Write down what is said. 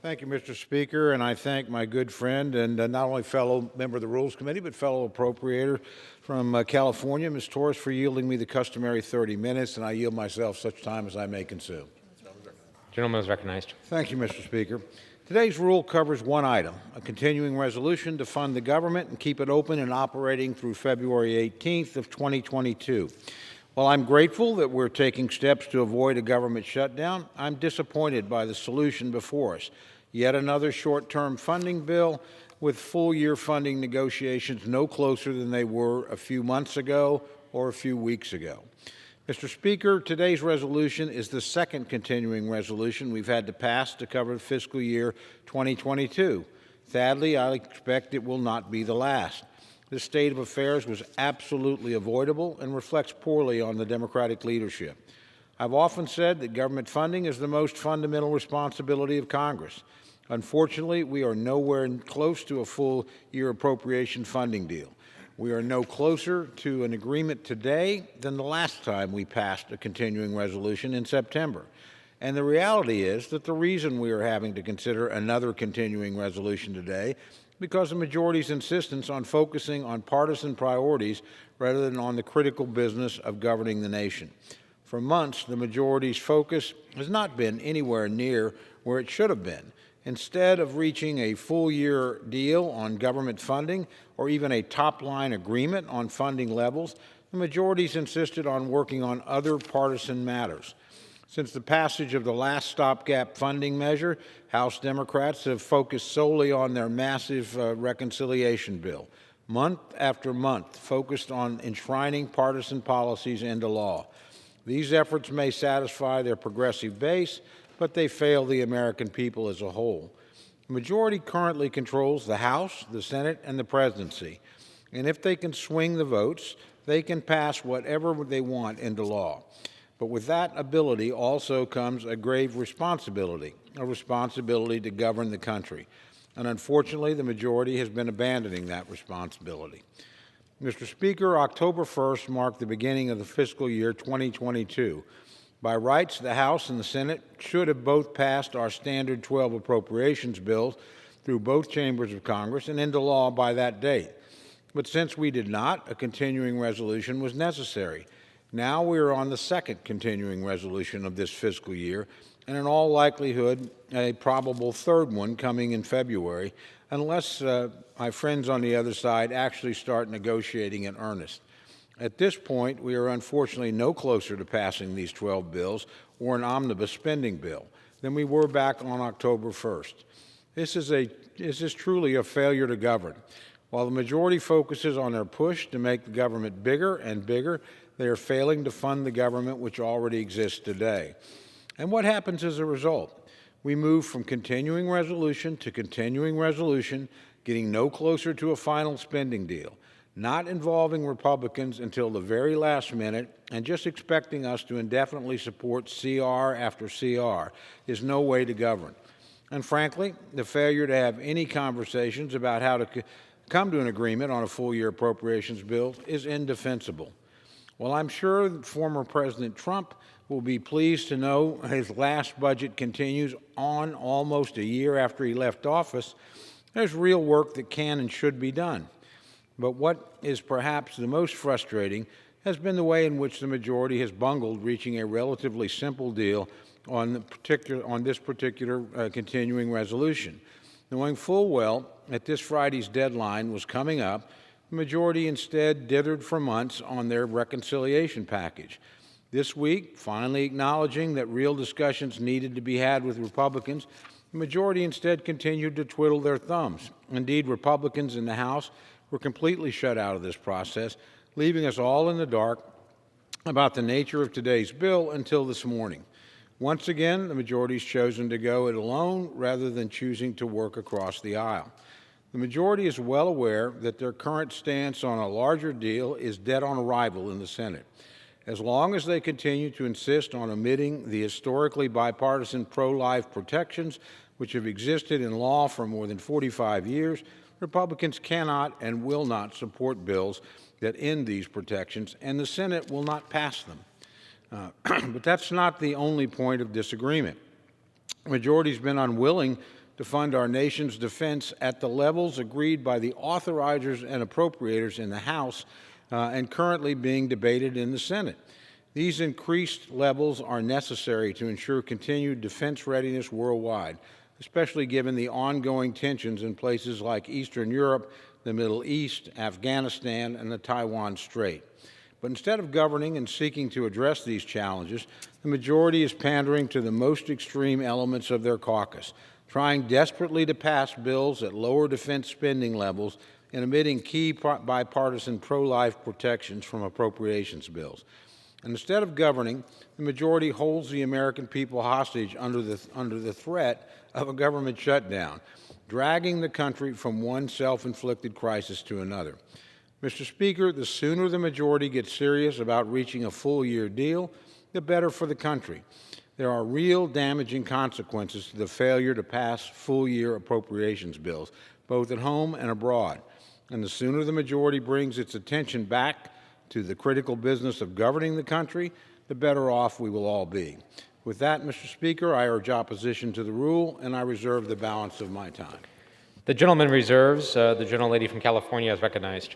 Thank you, Mr. Speaker, and I thank my good friend and not only fellow member of the Rules Committee, but fellow appropriator from California, Ms. Torres, for yielding me the customary 30 minutes, and I yield myself such time as I may consume. Gentleman is recognized. Thank you, Mr. Speaker. Today's rule covers one item, a continuing resolution to fund the government and keep it open and operating through February 18th of 2022. While I'm grateful that we're taking steps to avoid a government shutdown, I'm disappointed by the solution before us. Yet another short-term funding bill with full-year funding negotiations no closer than they were a few months ago or a few weeks ago. Mr. Speaker, today's resolution is the second continuing resolution we've had to pass to cover fiscal year 2022. Sadly, I expect it will not be the last. This state of affairs was absolutely avoidable and reflects poorly on the Democratic leadership. I've often said that government funding is the most fundamental responsibility of Congress. Unfortunately, we are nowhere close to a full-year appropriation funding deal. We are no closer to an agreement today than the last time we passed a continuing resolution in September. And the reality is that the reason we are having to consider another continuing resolution today because the majority's insistence on focusing on partisan priorities rather than on the critical business of governing the nation. For months, the majority's focus has not been anywhere near where it should have been. Instead of reaching a full-year deal on government funding or even a top-line agreement on funding levels, the majority's insisted on working on other partisan matters. Since the passage of the last stopgap funding measure, House Democrats have focused solely on their massive reconciliation bill, month after month, focused on enshrining partisan policies into law. These efforts may satisfy their progressive base, but they fail the American people as a whole. The majority currently controls the House, the Senate, and the presidency. And if they can swing the votes, they can pass whatever they want into law. But with that ability also comes a grave responsibility, a responsibility to govern the country. And unfortunately, the majority has been abandoning that responsibility. Mr. Speaker, October 1st marked the beginning of the fiscal year 2022. By rights, the House and the Senate should have both passed our standard 12 appropriations bills through both chambers of Congress and into law by that date. But since we did not, a continuing resolution was necessary. Now we are on the second continuing resolution of this fiscal year, and in all likelihood, a probable third one coming in February, unless my friends on the other side actually start negotiating in earnest. At this point, we are unfortunately no closer to passing these 12 bills or an omnibus spending bill than we were back on October 1st. This is truly a failure to govern. While the majority focuses on their push to make the government bigger and bigger, they are failing to fund the government which already exists today. And what happens as a result? We move from continuing resolution to continuing resolution, getting no closer to a final spending deal, not involving Republicans until the very last minute, and just expecting us to indefinitely support CR after CR is no way to govern. And frankly, the failure to have any conversations about how to come to an agreement on a full-year appropriations bill is indefensible. Well, I'm sure that former President Trump will be pleased to know his last budget continues on almost a year after he left office. There's real work that can and should be done. But what is perhaps the most frustrating has been the way in which the majority has bungled reaching a relatively simple deal on this particular continuing resolution. Knowing full well that this Friday's deadline was coming up, the majority instead dithered for months on their reconciliation package. This week, finally acknowledging that real discussions needed to be had with Republicans, the majority instead continued to twiddle their thumbs. Indeed, Republicans in the House were completely shut out of this process, leaving us all in the dark about the nature of today's bill until this morning. Once again, the majority's chosen to go it alone rather than choosing to work across the aisle. The majority is well aware that their current stance on a larger deal is dead on arrival in the Senate. As long as they continue to insist on omitting the historically bipartisan pro-life protections which have existed in law for more than 45 years, Republicans cannot and will not support bills that end these protections, and the Senate will not pass them. But that's not the only point of disagreement. The majority has been unwilling to fund our nation's defense at the levels agreed by the authorizers and appropriators in the House and currently being debated in the Senate. These increased levels are necessary to ensure continued defense readiness worldwide, especially given the ongoing tensions in places like Eastern Europe, the Middle East, Afghanistan, and the Taiwan Strait. But instead of governing and seeking to address these challenges, the majority is pandering to the most extreme elements of their caucus, trying desperately to pass bills that lower defense spending levels and omitting key bipartisan pro-life protections from appropriations bills. And instead of governing, the majority holds the American people hostage under the threat of a government shutdown, dragging the country from one self-inflicted crisis to another. Mr. Speaker, the sooner the majority gets serious about reaching a full-year deal, the better for the country. There are real damaging consequences to the failure to pass full-year appropriations bills, both at home and abroad. And the sooner the majority brings its attention back to the critical business of governing the country, the better off we will all be. With that, Mr. Speaker, I urge opposition to the rule, and I reserve the balance of my time. The gentleman reserves. The gentlelady from California is recognized.